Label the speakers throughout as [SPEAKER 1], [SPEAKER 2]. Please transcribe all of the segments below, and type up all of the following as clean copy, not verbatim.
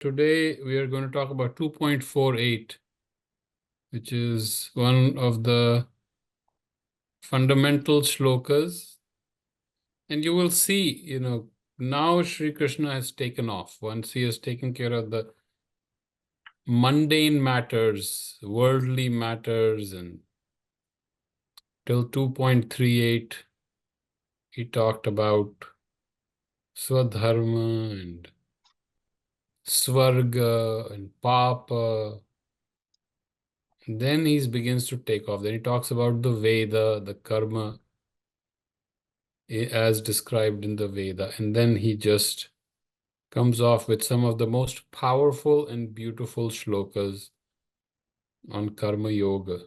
[SPEAKER 1] Today we are going to talk about 2.48, which is one of the fundamental shlokas. And you will see, now Sri Krishna has taken off. Once he has taken care of the mundane matters, worldly matters, and till 2.38, he talked about Swadharma and Swarga and Papa. Then he begins to take off. Then he talks about the Veda, the Karma, as described in the Veda. And then he just comes off with some of the most powerful and beautiful shlokas on Karma Yoga.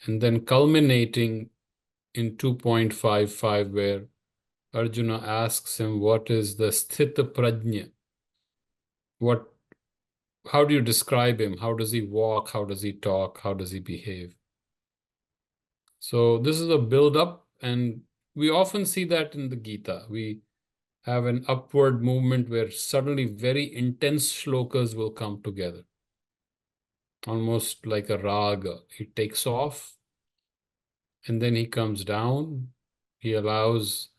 [SPEAKER 1] And then culminating in 2.55, where Arjuna asks him, what is the Sthita Prajna? How do you describe him? How does he walk? How does he talk? How does he behave? So this is a build-up, and we often see that in the Gita. We have an upward movement where suddenly very intense shlokas will come together, almost like a raga. He takes off, and then he comes down. He allows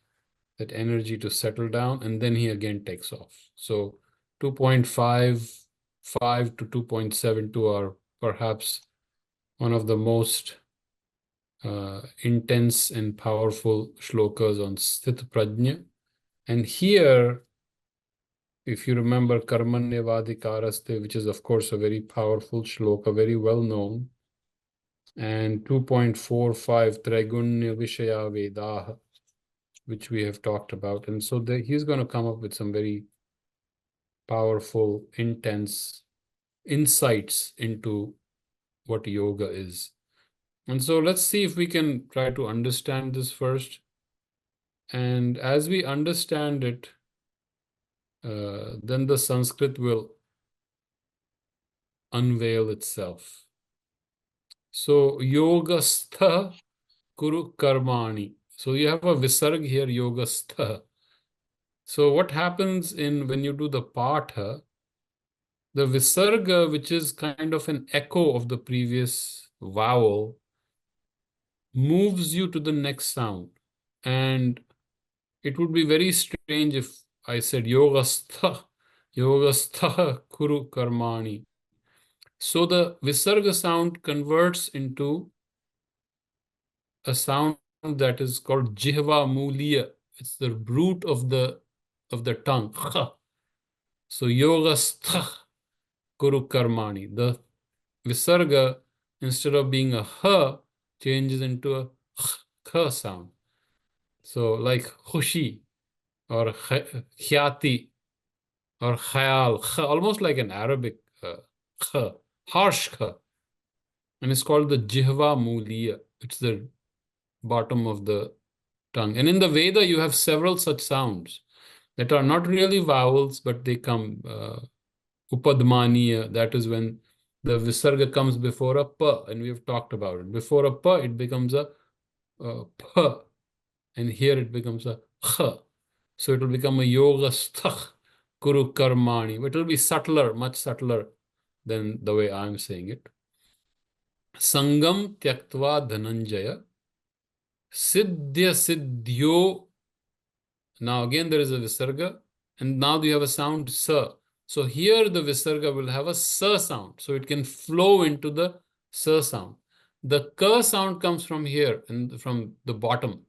[SPEAKER 1] that energy to settle down, and then he again takes off. So 2.55 to 2.72 are perhaps one of the most intense and powerful shlokas on Sthita Prajna. And here, if you remember Karmanyavadikaraste, which is of course a very powerful shloka, very well known, and 2.45 Traigunya Vishaya Vedaha, which we have talked about. And so he's going to come up with some very powerful, intense insights into what yoga is. And so let's see if we can try to understand this first. And as we understand it, then the Sanskrit will unveil itself. So yogastha kuru karmani. So you have a visarg here, yogastha. So what happens when you do the patha, the visarga, which is kind of an echo of the previous vowel, moves you to the next sound. And it would be very strange if I said yogastha kuru karmani. So the visarga sound converts into a sound that is called jihva muliya. It's the root of the tongue. So yogastha kuru karmani. The visarga, instead of being a h, changes into a kh sound. So like khushi or khyati or khayal, almost like an Arabic kh, harsh kh. And it's called the jihva muliya. It's the bottom of the tongue. And in the Veda, you have several such sounds that are not really vowels, but they come upadmaniya. That is when the visarga comes before a pa, and we have talked about it. Before a pa, it becomes a pa, and here it becomes a kh. So it will become a yoga sthak kuru karmani. But it will be subtler, much subtler than the way I'm saying it. Sangam tyaktva dhananjaya siddhya siddhyo. Now again there is a visarga, and now you have a sound sa. So here the visarga will have a sa sound, so it can flow into the sa sound. The ka sound comes from here and from the bottom.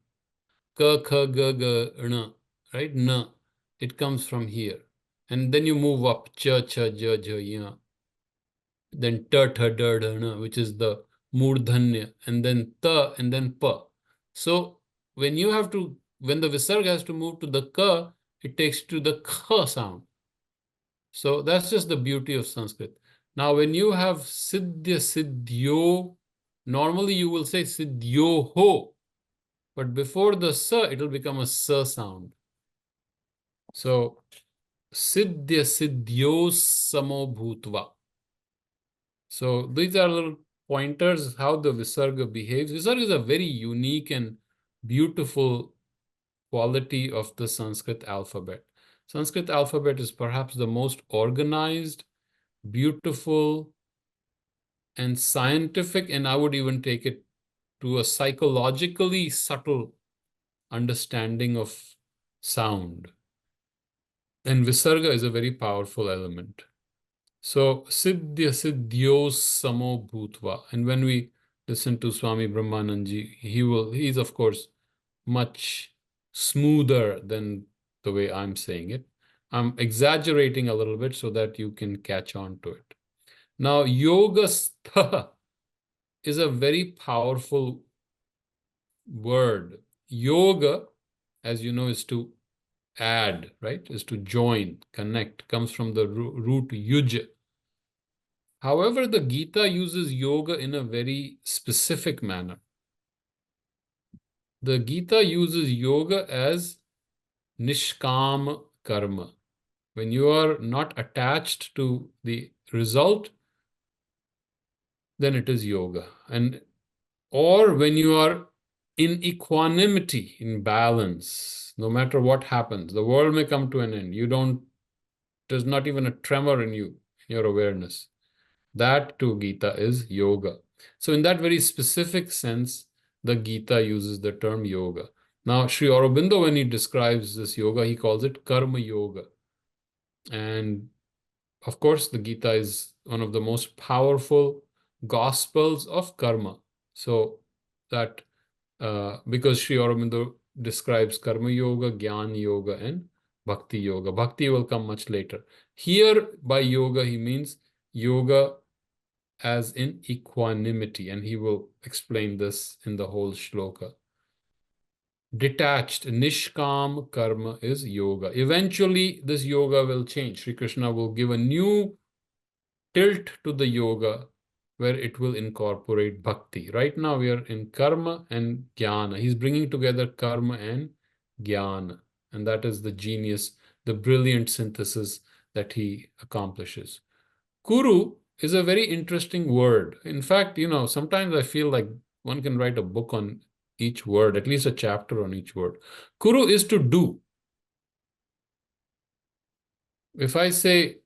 [SPEAKER 1] Ka, kha, ga, ga, na, right? Na. It comes from here. And then you move up, cha, cha, ja, ja, ya. Then ta, tha, da, da, na, which is the murdhanya, and then ta, and then pa. So when the visarga has to move to the ka, it takes to the kha sound. So that's just the beauty of Sanskrit. Now, when you have siddhya, siddhyo, normally you will say siddhyo ho, but before the sa, it will become a sa sound. So siddhya, siddhyo samo bhutva. So these are little pointers how the visarga behaves. Visarga is a very unique and beautiful quality of the Sanskrit alphabet. Sanskrit alphabet is perhaps the most organized, beautiful, and scientific, and I would even take it to a psychologically subtle understanding of sound. And Visarga is a very powerful element. So, Siddhya Siddhyos Samo Bhutva. And when we listen to Swami Brahmanandji, he's of course much smoother than the way I'm saying it. I'm exaggerating a little bit so that you can catch on to it. Now, Yogastha is a very powerful word. Yoga, as you know, is to add, right? Is to join, connect, comes from the root yuj. However, the Gita uses yoga in a very specific manner. The Gita uses yoga as nishkam karma. When you are not attached to the result, then it is yoga. Or when you are in equanimity, in balance, no matter what happens, the world may come to an end. There's not even a tremor in you, in your awareness. That too, Gita is yoga. So in that very specific sense, the Gita uses the term yoga. Now, Sri Aurobindo, when he describes this yoga, he calls it karma yoga. And of course, the Gita is one of the most powerful gospels of karma. So that because Sri Aurobindo describes karma yoga, jnana yoga, and bhakti yoga. Bhakti will come much later. Here, by yoga, he means yoga as in equanimity, and he will explain this in the whole shloka. Detached, nishkam karma is yoga. Eventually, this yoga will change. Sri Krishna will give a new tilt to the yoga where it will incorporate bhakti. Right now, we are in karma and jnana. He's bringing together karma and jnana, and that is the genius, the brilliant synthesis that he accomplishes. Kuru is a very interesting word. In fact, sometimes I feel like one can write a book on each word, at least a chapter on each word. Kuru is to do. If I say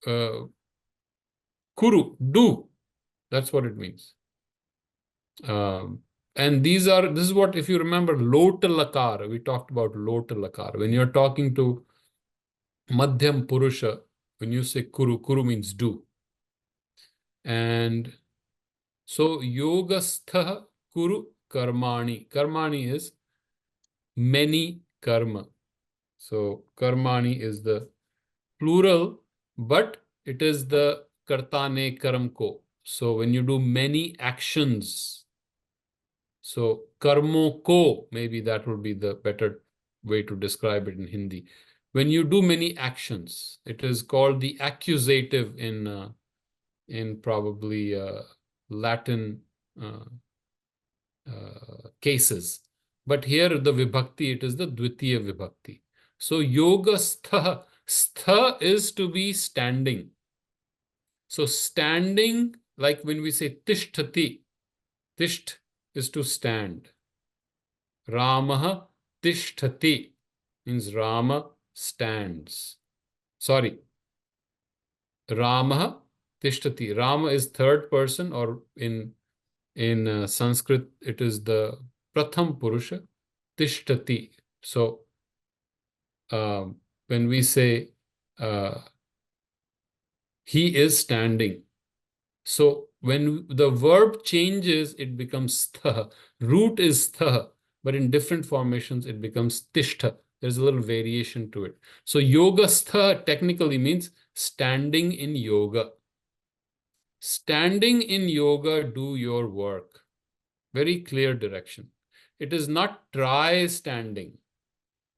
[SPEAKER 1] kuru, do, that's what it means. And this is what, if you remember, lot lakar, we talked about lot lakar. When you're talking to madhyam purusha, when you say kuru, kuru means do. And so yogastha kuru karmani. Karmani is many karma. So karmani is the plural, but it is the kartane karam ko. So when you do many actions, so karmo ko, maybe that would be the better way to describe it in Hindi. When you do many actions, it is called the accusative in probably Latin cases. But here the vibhakti, it is the dvitiya vibhakti. So yoga stha, stha is to be standing. So standing, like when we say tishtati, tisht is to stand. Ramaha tishtati means Rama stands. Sorry. Ramaha tishtati. Rama is third person, or in Sanskrit, it is the pratham purusha, tishtati. So when we say he is standing, so when the verb changes, it becomes stha. Root is stha, but in different formations, it becomes tishtha. There's a little variation to it. So yoga stha technically means standing in yoga. Standing in yoga, do your work. Very clear direction. It is not try standing.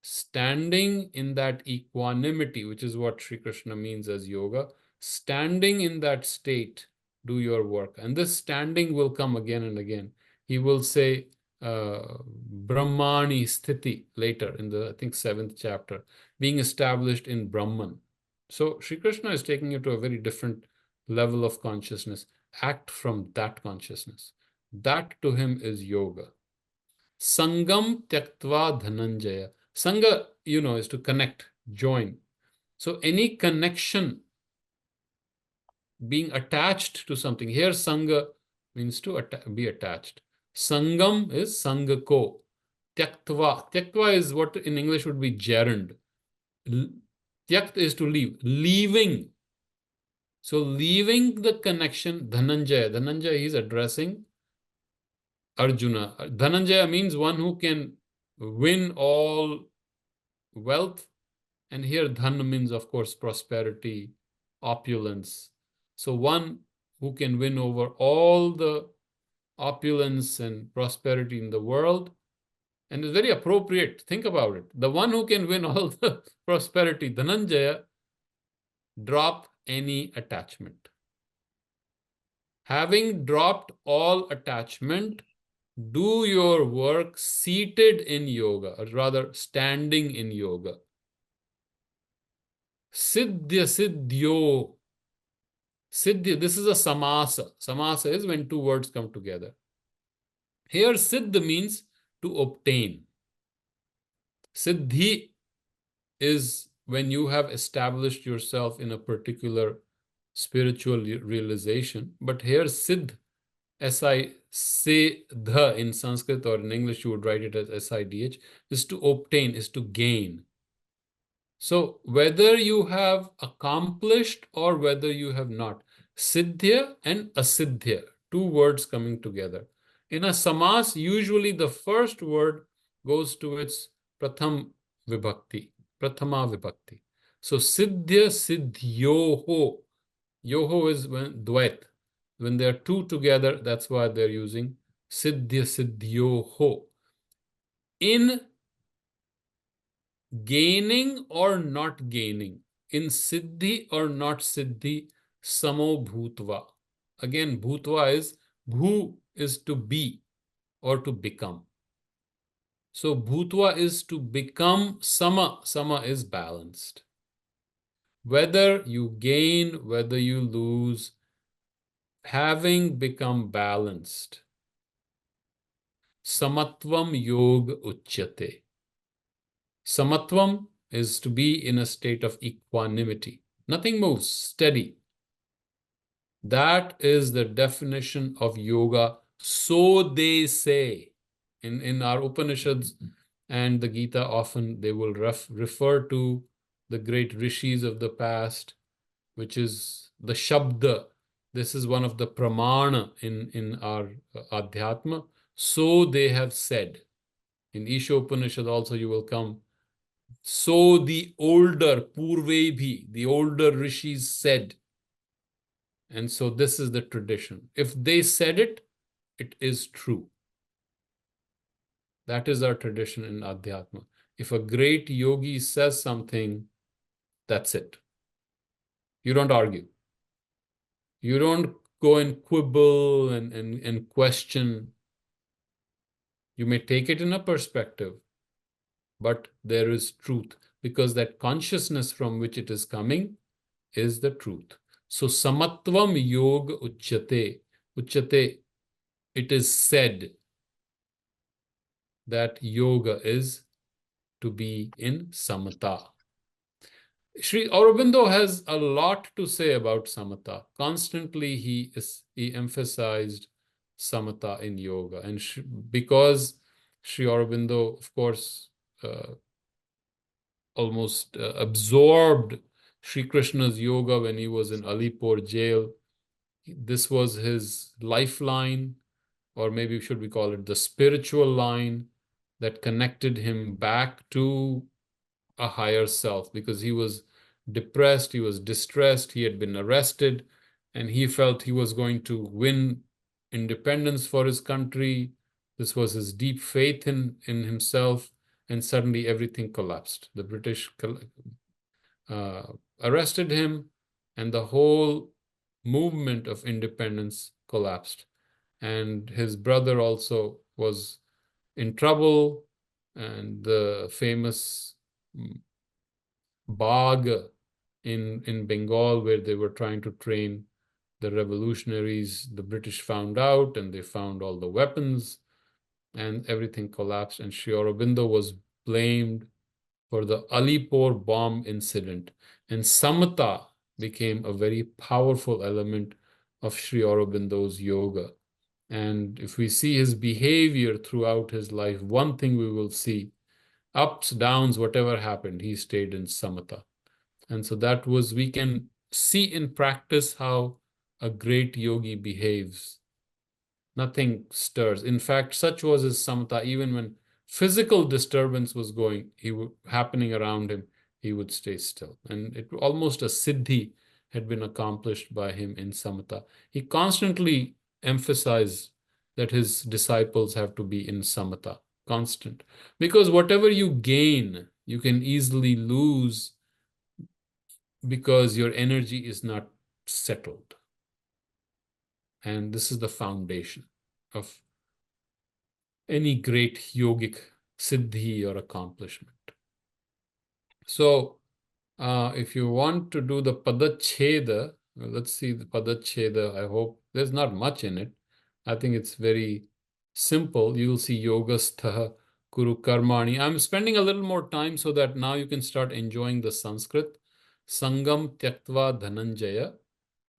[SPEAKER 1] Standing in that equanimity, which is what Sri Krishna means as yoga, standing in that state, do your work. And this standing will come again and again. He will say Brahmani Sthiti later in the, I think, 7th chapter, being established in Brahman. So Sri Krishna is taking you to a very different level of consciousness. Act from that consciousness. That to him is yoga. Sangam tyaktva dhananjaya. Sangha, is to connect, join. So any connection being attached to something. Here, Sangha means to be attached. Sangam is Sangako. Tyaktva. Tyaktva is what in English would be gerund. Tyakt is to leave. Leaving. So leaving the connection, Dhananjaya. Dhananjaya is addressing Arjuna. Dhananjaya means one who can win all wealth. And here dhan means, of course, prosperity, opulence. So one who can win over all the opulence and prosperity in the world. And it's very appropriate. Think about it. The one who can win all the prosperity, Dhananjaya, drop any attachment. Having dropped all attachment, do your work seated in yoga, or rather standing in yoga. Siddhya siddhyo. Siddhi, this is a samasa. Samasa is when two words come together. Here, siddh means to obtain. Siddhi is when you have established yourself in a particular spiritual realization. But here, siddh, S-I-C-dha in Sanskrit, or in English you would write it as S-I-D-H, is to obtain, is to gain. So whether you have accomplished or whether you have not, siddhya and asiddhya, two words coming together. In a samas, usually the first word goes to its prathama vibhakti. So siddhya siddhyoho. Yoho is when dvait. When they are two together, that's why they're using siddhya siddhyoho. In gaining or not gaining, in siddhi or not siddhi, samo bhutva. Again, bhutva is, bhu is to be or to become. So bhutva is to become sama. Sama is balanced. Whether you gain, whether you lose, having become balanced. Samatvam yoga uchyate. Samatvam is to be in a state of equanimity. Nothing moves, steady. That is the definition of yoga, so they say. In our Upanishads and the Gita, often they will refer to the great rishis of the past, which is the Shabda. This is one of the pramana in our Adhyatma. So they have said. In Isha Upanishad also you will come. So the older, Purvebhi, the older rishis said. And so this is the tradition. If they said it, it is true. That is our tradition in Adhyatma. If a great yogi says something, that's it. You don't argue. You don't go and quibble and question. You may take it in a perspective, but there is truth, because that consciousness from which it is coming is the truth. So samatvam yoga uchyate. Uchyate, it is said that yoga is to be in samata. Sri Aurobindo has a lot to say about samatha. Constantly he emphasized samatha in yoga. And because Sri Aurobindo, of course, almost absorbed Sri Krishna's yoga when he was in Alipur jail. This was his lifeline, or maybe should we call it the spiritual line that connected him back to a higher self, because he was depressed, he was distressed, he had been arrested, and he felt he was going to win independence for his country. This was his deep faith in himself, and suddenly everything collapsed. The British arrested him, and the whole movement of independence collapsed. And his brother also was in trouble, and the famous Bagh in Bengal, where they were trying to train the revolutionaries, the British found out, and they found all the weapons, and everything collapsed. And Sri Aurobindo was blamed for the Alipore bomb incident. And samatha became a very powerful element of Sri Aurobindo's yoga. And if we see his behavior throughout his life, one thing we will see, ups, downs, whatever happened, he stayed in samatha. And so that was, we can see in practice how a great yogi behaves. Nothing stirs. In fact, such was his samatha, even when physical disturbance was happening around him, he would stay still. And it almost a siddhi had been accomplished by him in samatha. He constantly emphasized that his disciples have to be in samatha, constant. Because whatever you gain, you can easily lose because your energy is not settled. And this is the foundation of any great yogic siddhi or accomplishment. So if you want to do the padacheda, let's see the padacheda. I hope there's not much in it. I think it's very simple. You'll see yogastha kuru karmani. I'm spending a little more time so that now you can start enjoying the Sanskrit. Sangam tyaktva dhananjaya.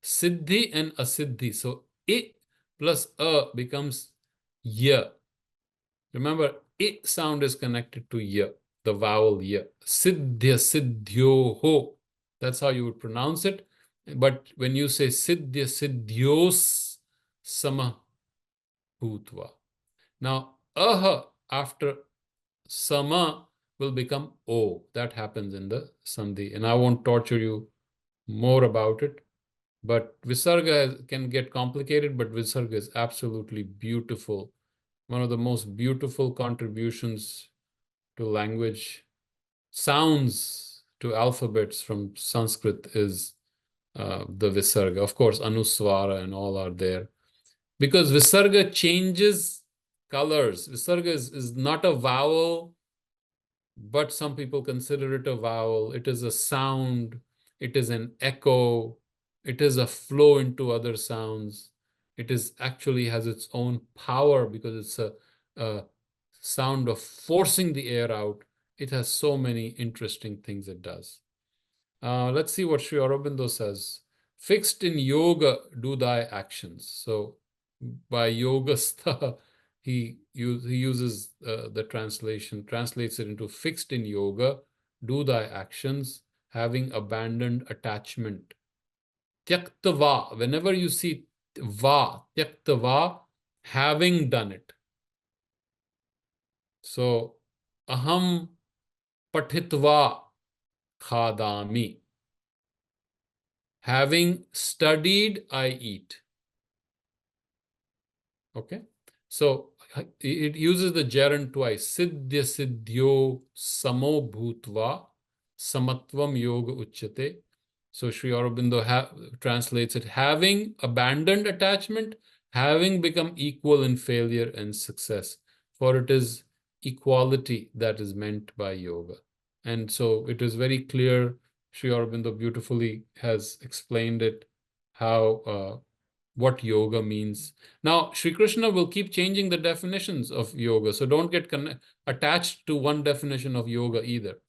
[SPEAKER 1] Siddhi and asiddhi. So I plus a becomes ya. Remember, I sound is connected to ya, the vowel ya. Siddhya, siddhyoho. That's how you would pronounce it. But when you say siddhya, siddhyos sama bhutva. Now, aha after sama will become o. That happens in the sandhi. And I won't torture you more about it. But visarga can get complicated, but visarga is absolutely beautiful. One of the most beautiful contributions to language, sounds to alphabets from Sanskrit is the visarga. Of course, anuswara and all are there. Because visarga changes colors. Visarga is not a vowel, but some people consider it a vowel. It is a sound. It is an echo. It is a flow into other sounds. It is actually has its own power because it's a sound of forcing the air out. It has so many interesting things it does. Let's see what Sri Aurobindo says. Fixed in yoga, do thy actions. So by yogastha, he uses the translation, translates it into fixed in yoga, do thy actions, having abandoned attachment. Tyaktava, whenever you see va, tyaktava, having done it. So aham patitva khadami. Having studied, I eat. Okay. So it uses the gerund twice. Siddhya siddhyo samo bhutva samatvam yoga uchyate. So Sri Aurobindo translates it, having abandoned attachment, having become equal in failure and success. For it is equality that is meant by yoga. And so it is very clear, Sri Aurobindo beautifully has explained it, how what yoga means. Now, Sri Krishna will keep changing the definitions of yoga, so don't get attached to one definition of yoga either.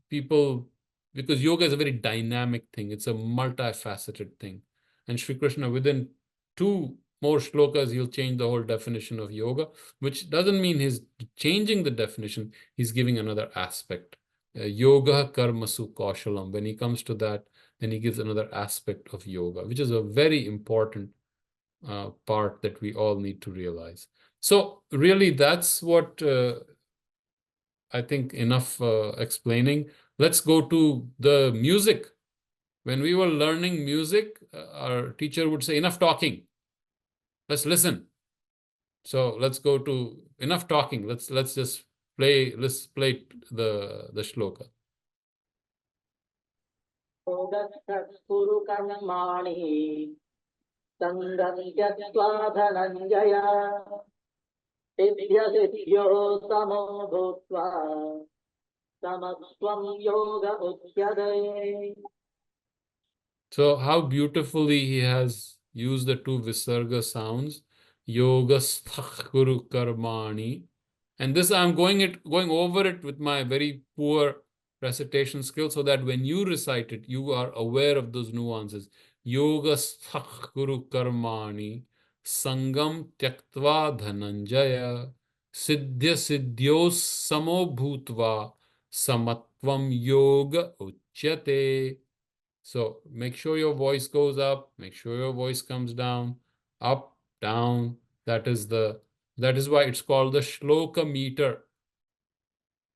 [SPEAKER 1] People, because yoga is a very dynamic thing, it's a multifaceted thing. And Sri Krishna, within 2 more shlokas, he'll change the whole definition of yoga, which doesn't mean he's changing the definition, he's giving another aspect. Yoga karmasu kaushalam. When he comes to that, then he gives another aspect of yoga, which is a very important part that we all need to realize. So really, that's what I think enough explaining. Let's go to the music. When we were learning music, our teacher would say, enough talking. Let's listen. So let's go to enough talking. Let's just play. Let's play the shloka. So how beautifully he has used the 2 visarga sounds, yogasthak kuru karmani And this I'm going over it with my very poor recitation skill so that when you recite it, you are aware of those nuances. Yoga sthak guru karmani sangam tyaktva dhananjaya siddhya siddhyos samo bhutva samatvam yoga uchyate. So make sure your voice goes up, make sure your voice comes down, up, down. That is why it's called the Shloka meter.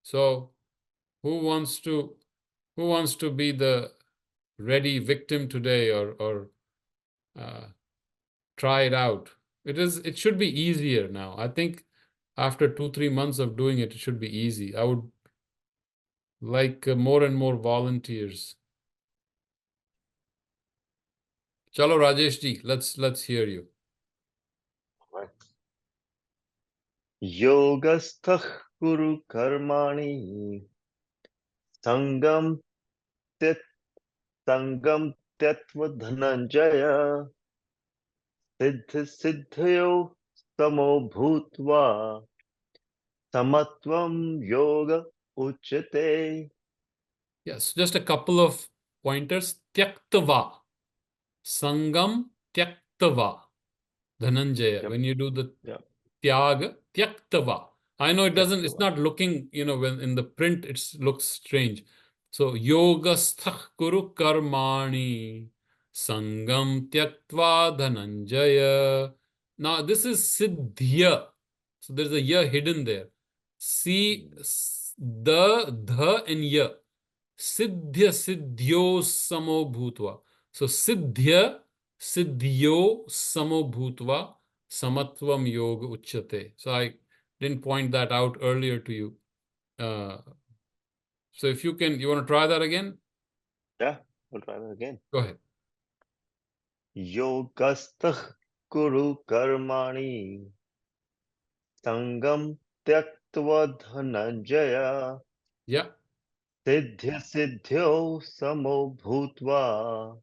[SPEAKER 1] So who wants to be the ready victim today or uh, try it out? It should be easier now. I think after 2-3 months of doing it, it should be easy. I would like more and more volunteers. Chalo Rajesh ji, let's hear you.
[SPEAKER 2] Right. Yogastha Guru Karmani Sangam Tit Sangam Tatva Dhananjaya Siddhi Siddhayo Samo Bhutva Samatvam Yoga Uchate.
[SPEAKER 1] Yes, just a couple of pointers. Tyaktava. Sangam tyaktava. Dhananjaya.
[SPEAKER 2] Yep.
[SPEAKER 1] When you do the
[SPEAKER 2] Yep.
[SPEAKER 1] tyaga, tyaktava. I know it's
[SPEAKER 2] Tyaktava.
[SPEAKER 1] not looking, when in the print it looks strange. So yoga sthak kuru karmani sangam tyaktva dhananjaya. Now this is siddhya. So there's a ya hidden there. See the and ya. Siddhya siddhyo samo bhutva. So siddhya siddhyo samo bhutva samatvam yoga uchyate. So I didn't point that out earlier to you. So if you want to try that again?
[SPEAKER 2] Yeah, we'll try that again.
[SPEAKER 1] Go ahead.
[SPEAKER 2] Yogastha Guru Karmani Sangam Tyaktva Dhananjaya
[SPEAKER 1] Yeah.
[SPEAKER 2] Siddhya Siddhyo Samo Bhutva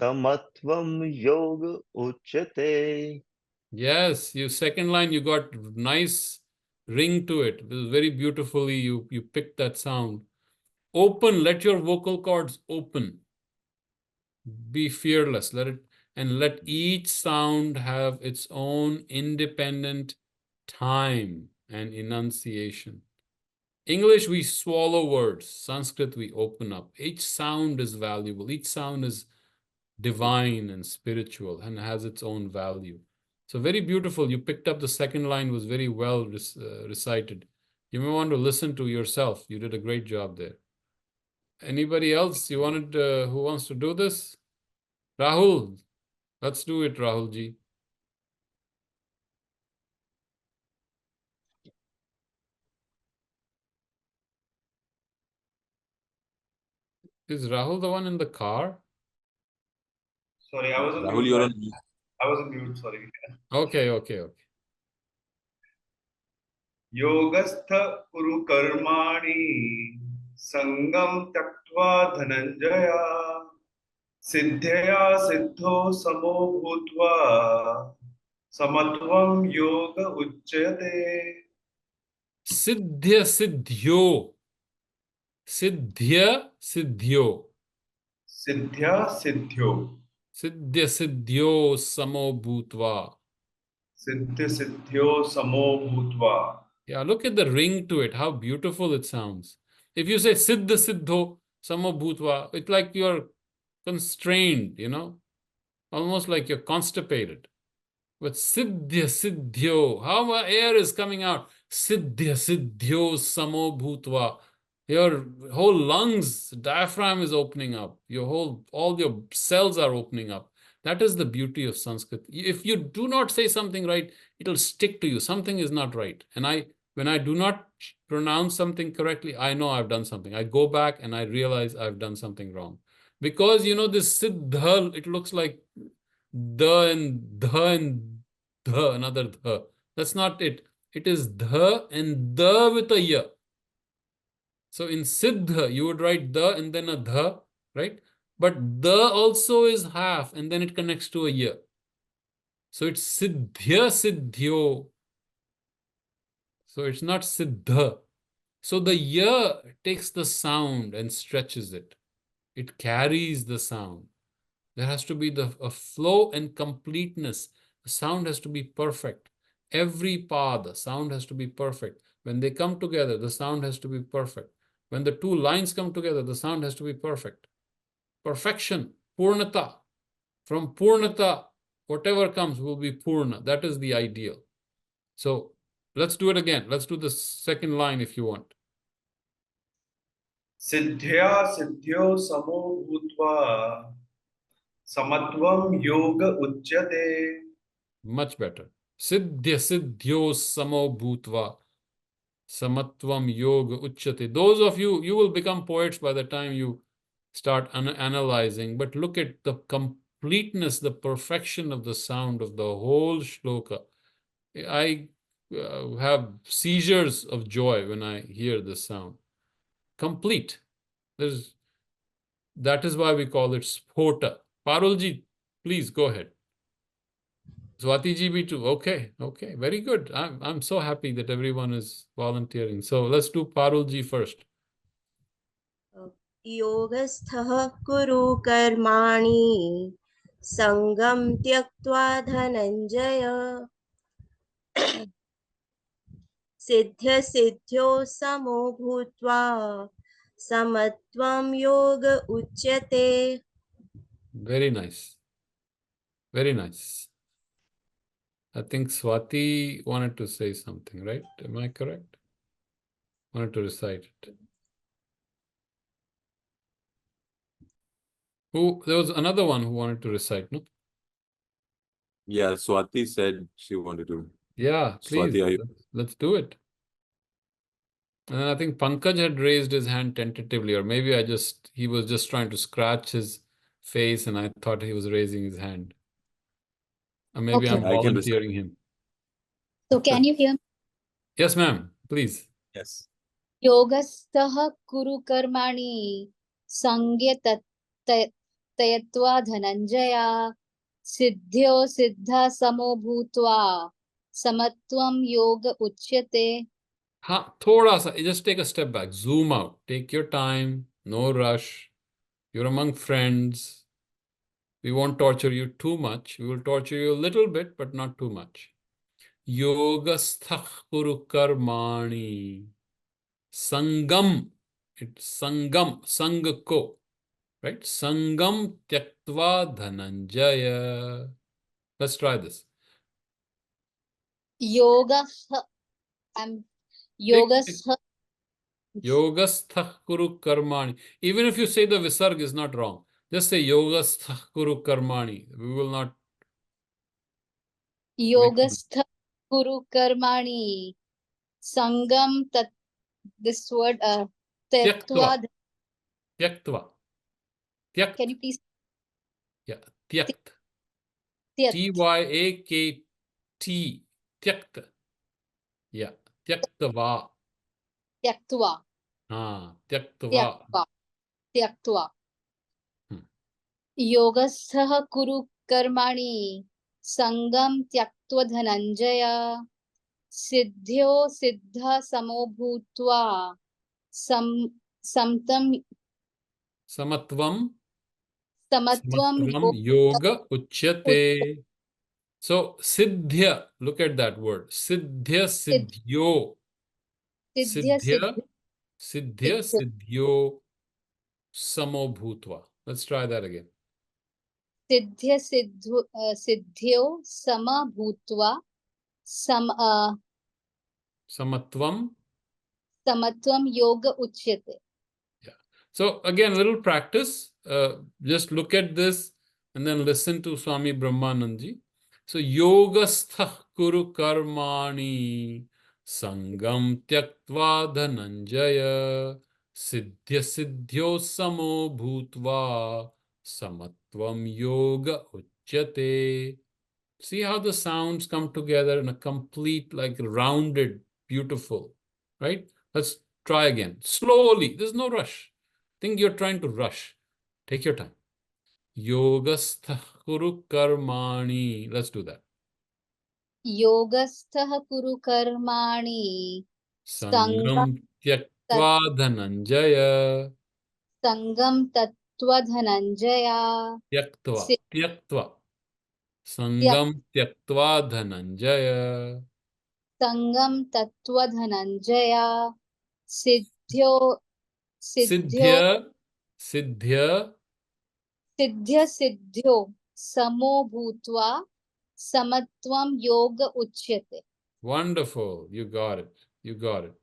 [SPEAKER 2] Samatvam Yoga Uchate.
[SPEAKER 1] Yes, you second line, you got nice ring to it. It was very beautifully you picked that sound. Open, let your vocal cords open. Be fearless. Let each sound have its own independent time and enunciation. English, we swallow words. Sanskrit, we open up. Each sound is valuable. Each sound is divine and spiritual and has its own value. So very beautiful. You picked up the second line, was very well recited. You may want to listen to yourself. You did a great job there. Anybody else who wants to do this? Rahul, let's do it, Rahul ji. Is Rahul the one in the car?
[SPEAKER 3] Sorry, I was on
[SPEAKER 4] Rahul,
[SPEAKER 3] mute.
[SPEAKER 4] you're on mute.
[SPEAKER 3] I was on mute, sorry.
[SPEAKER 1] Okay.
[SPEAKER 3] Yogastha kuru karmani sangam taktva dhananjaya siddhya siddho samo bhutva samatvam yoga uchyate.
[SPEAKER 1] Siddhya siddhyo. Siddhya siddhyo.
[SPEAKER 3] Siddhya siddhyo.
[SPEAKER 1] Siddhya siddhyo samo bhutva.
[SPEAKER 3] Siddhya siddhyo samo bhutva.
[SPEAKER 1] Yeah, look at the ring to it, how beautiful it sounds. If you say siddha siddho samo bhutva, it's like you're constrained, almost like you're constipated. But siddhya siddhyo, how air is coming out? Siddhya siddhyo samo bhutva. Your whole lungs, diaphragm is opening up. All your cells are opening up. That is the beauty of Sanskrit. If you do not say something right, it'll stick to you. Something is not right. And when I do not pronounce something correctly, I know I've done something. I go back and I realize I've done something wrong. Because, this siddha, it looks like the, another the. That's not it. It is the and the with a ya. So in siddha, you would write the and then a the, right? But the also is half and then it connects to a ya. So it's siddhya siddhyo. So it's not siddha. So the ya takes the sound and stretches it. It carries the sound. There has to be a flow and completeness. The sound has to be perfect. Every pa, the sound has to be perfect. When they come together, the sound has to be perfect. When the two lines come together, the sound has to be perfect. Perfection, purnata. From purnata, whatever comes will be purna. That is the ideal. So let's do it again. Let's do the second line if you want.
[SPEAKER 3] सिद्ध्या सिद्ध्यो समो भूत्वा समत्वं योग उच्यते.
[SPEAKER 1] Much better. Siddhya siddhyo samo bhutva samatvam yoga uchyate. Those of you, you will become poets by the time you start analyzing, but look at the completeness, the perfection of the sound of the whole shloka. I have seizures of joy when I hear this sound. Complete. That is why we call it spota. Parulji, please go ahead. Swati ji bhi too. Okay, very good. I'm so happy that everyone is volunteering. So let's do Parul ji first.
[SPEAKER 4] योगस्थः कुरु कर्माणि संगं त्यक्त्वा धनञ्जय सिद्ध्य सिद्ध्यो समो भूत्वा समत्वं योग उच्यते.
[SPEAKER 1] Very nice. Very nice. I think Swati wanted to say something, right? Am I correct? Wanted to recite it. There was another one who wanted to recite, no?
[SPEAKER 5] Yeah, Swati said she wanted to.
[SPEAKER 1] Yeah, please.
[SPEAKER 5] Swati,
[SPEAKER 1] Let's do it. And then I think Pankaj had raised his hand tentatively, or maybe he was just trying to scratch his face and I thought he was raising his hand. Or maybe
[SPEAKER 6] Okay.
[SPEAKER 1] I'm volunteering him.
[SPEAKER 6] So can you hear me?
[SPEAKER 1] Yes, ma'am. Please.
[SPEAKER 5] Yes.
[SPEAKER 6] योगस्थः कुरु कर्माणि संज्ञ तयत्वा धनञ्जया सिद्ध्यो सिद्धा समो भूत्वा समत्वं योग उच्यते.
[SPEAKER 1] Thoda sa, just take a step back, zoom out, take your time, no rush. You're among friends. We won't torture you too much. We will torture you a little bit, but not too much. Yogasthah kuru karmani. Sangam. It's sangam, sangako. Right? Sangam tyaktva dhananjaya. Let's try this.
[SPEAKER 6] योगः योगस्थः
[SPEAKER 1] Yogasthah kuru karmani. Even if you say the visarg is not wrong, just say yogasthah kuru karmani. We will not.
[SPEAKER 6] योगस्थः कुरु कर्माणि संगम this word
[SPEAKER 1] Tyaktva.
[SPEAKER 6] त्यक्त्वा.
[SPEAKER 1] Tyaktva. Tyakt.
[SPEAKER 6] Can you please?
[SPEAKER 1] Yeah. Tyakt.
[SPEAKER 6] Tyakt.
[SPEAKER 1] Tyakt. Tyakt. Yeah. Tyaktva.
[SPEAKER 6] त्यक्त्वा.
[SPEAKER 1] Tyaktva.
[SPEAKER 6] त्यक्त्वा. योगस्थः कुरु कर्माणि संगम त्यक्त्वा धनञ्जय सिद्ध्यो सिद्धा समो भूत्वा समत्वं
[SPEAKER 1] yoga uchyate. So siddhya, look at that word. Siddhya siddhyo. Siddhya siddhyo samo bhutva. Let's try that again.
[SPEAKER 6] सिद्ध्य सिद्ध्यो सम भूत्वा
[SPEAKER 1] Samatvam.
[SPEAKER 6] समत्वं योग उच्यते.
[SPEAKER 1] Yeah. So again, a little practice. Just look at this and then listen to Swami Brahmanandji. So yogasthah kuru karmani sangam tyaktva dhananjaya siddhya siddhyo samo bhutva samatvam yoga uchyate. See how the sounds come together in a complete, like rounded, beautiful, right? Let's try again. Slowly. There's no rush. Think you're trying to rush. Take your time. Yogastha kuru karmani. Let's do that.
[SPEAKER 6] योगस्थः कुरु कर्माणि
[SPEAKER 1] Sangam
[SPEAKER 6] संगम
[SPEAKER 1] Tyaktva Dhananjaya.
[SPEAKER 6] संगम तत्व Dhananjaya
[SPEAKER 1] Tyaktva. Tyaktva. Sangam Tyaktva Dhananjaya.
[SPEAKER 6] संगम तत्व Dhananjaya सिद्ध्यो सिद्ध्यो
[SPEAKER 1] Siddhya. Siddhya.
[SPEAKER 6] सिद्ध्य सिद्ध्यो समो भूत्वा समत्वं योग उच्यते.
[SPEAKER 1] Wonderful. You got it. You got it.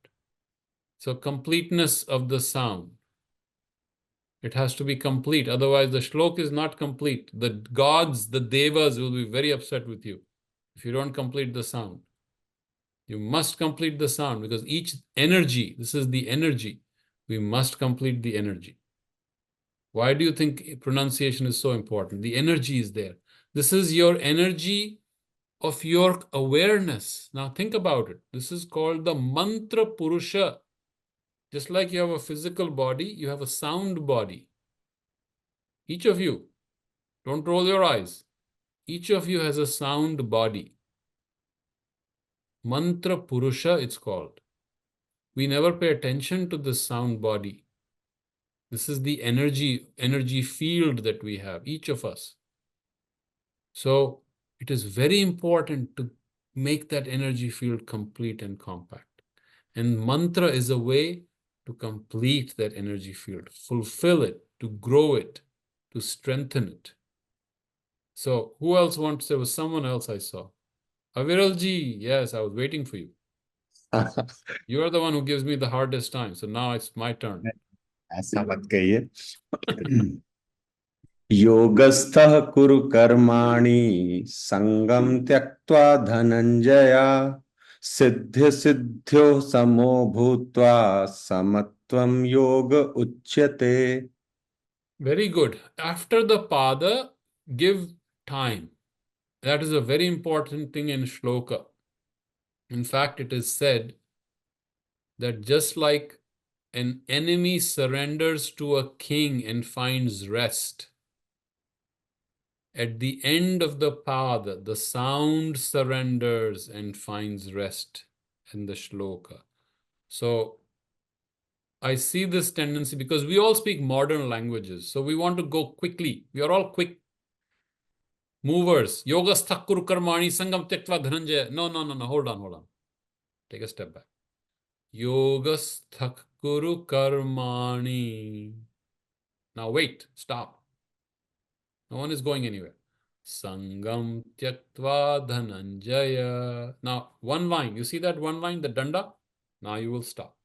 [SPEAKER 1] So completeness of the sound. It has to be complete. Otherwise, the shlok is not complete. The gods, the devas will be very upset with you if you don't complete the sound. You must complete the sound because each energy, this is the energy. We must complete the energy. Why do you think pronunciation is so important? The energy is there. This is your energy of your awareness. Now think about it. This is called the mantra purusha. Just like you have a physical body, you have a sound body. Each of you, don't roll your eyes. Each of you has a sound body. Mantra Purusha, it's called. We never pay attention to this sound body. This is the energy field that we have, each of us. So it is very important to make that energy field complete and compact. And mantra is a way to complete that energy field, fulfill it, to grow it, to strengthen it. So who else wants? There was someone else I saw. Aviralji, yes, I was waiting for you. You are the one who gives me the hardest time. So now it's my turn.
[SPEAKER 7] ऐसा मत कहिए. योगस्थः कुरु कर्माणि संगम त्यक्त्वा धनंजय सिद्ध्य सिद्ध्यो समो भूत्वा समत्वं योग उच्यते.
[SPEAKER 1] Very good. After the pada, give time. That is a very important thing in Shloka. In fact, it is said that just like an enemy surrenders to a king and finds rest, at the end of the pada, the sound surrenders and finds rest in the Shloka. So I see this tendency because we all speak modern languages. So we want to go quickly. We are all quick movers. Yoga sthakuru karmani sangam tyaktva dhananjaya. No. Hold on. Take a step back. Yoga sthakuru karmani. Now wait, stop. No one is going anywhere. Sangam tyaktva dhananjaya. Now one line. You see that one line, the danda? Now you will stop.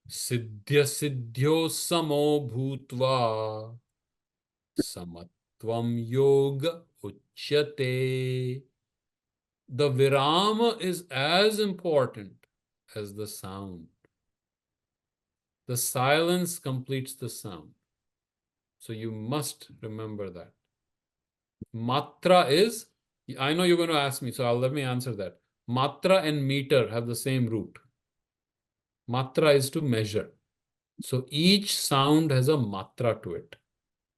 [SPEAKER 1] Siddhya siddhyo samo bhutva samatvam yoga uchyate. The virama is as important as the sound. The silence completes the sound. So you must remember that. Matra is, I know you're going to ask me, so let me answer that. Matra and meter have the same root. Matra is to measure. So each sound has a matra to it.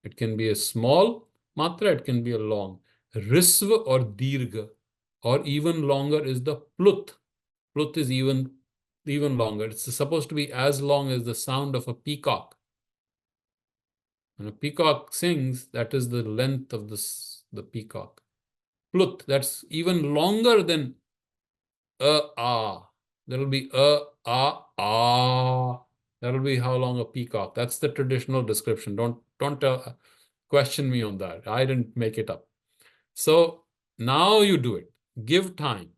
[SPEAKER 1] It can be a small matra, it can be a long. Risva or dirgha, or even longer is the plut. Plut is even longer. It's supposed to be as long as the sound of a peacock. When a peacock sings, that is the length of the peacock. Plut, that's even longer than ah. There will be ah. That will be how long a peacock. That's the traditional description. Don't question me on that. I didn't make it up. So now you do it. Give time.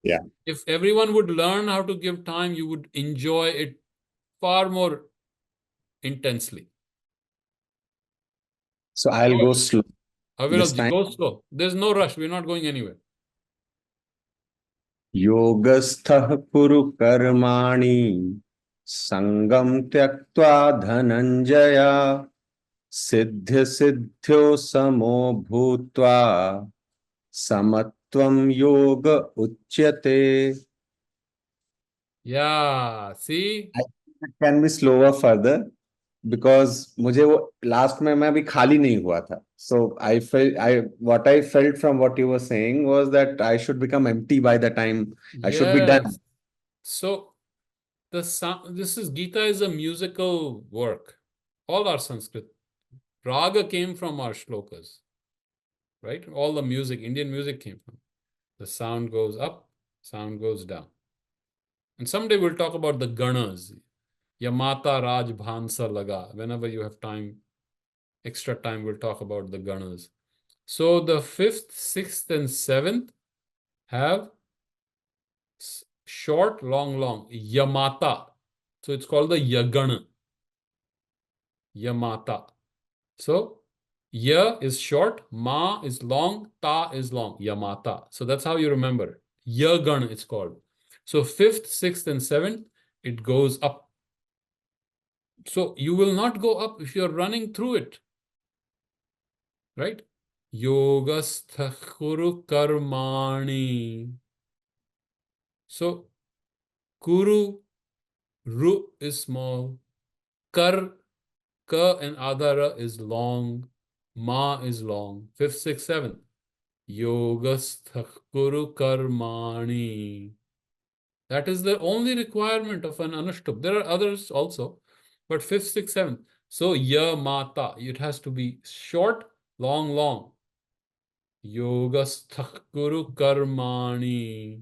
[SPEAKER 7] Yeah.
[SPEAKER 1] If everyone would learn how to give time, you would enjoy it far more intensely.
[SPEAKER 7] So I'll go slow this
[SPEAKER 1] Aviralji,
[SPEAKER 7] time.
[SPEAKER 1] go slow. There's no rush. We're not going anywhere.
[SPEAKER 7] योगस्थः कुरु कर्माणि संगम त्यक्त्वा धनंजय सिद्ध्य सिद्ध्यो समो भूत्वा समत्वं योग उच्यते.
[SPEAKER 1] Yeah, see?
[SPEAKER 7] Can we slower further? because मुझे वो last में मैं अभी खाली नहीं हुआ था. So what I felt from what you were saying was that I should become empty by the time I should be done.
[SPEAKER 1] Yes. So the sound, this is Gita is a musical work. All our Sanskrit. Raga came from our shlokas, right? All the music, Indian music came from. The sound goes up, sound goes down. And someday we'll talk about the ganas. Yamata Raj Bhansa Laga. Whenever you have time, extra time, we'll talk about the ganas. So the fifth, sixth, and seventh have short, long, long. Yamata. So it's called the Yagana. Yamata. So Ya is short, Ma is long, Ta is long. Yamata. So that's how you remember it. Yagana it's called. So fifth, sixth, and seventh, it goes up. So you will not go up if you're running through it. Right? Yogastha kuru karmani. So kuru, ru is small. Kar, ka and adara is long. Ma is long. Fifth, sixth, seventh. Yogastha kuru karmani. That is the only requirement of an anushtup. There are others also, but fifth, sixth, seventh. So ya mata, it has to be short, long, long. Yogastha kuru karmani.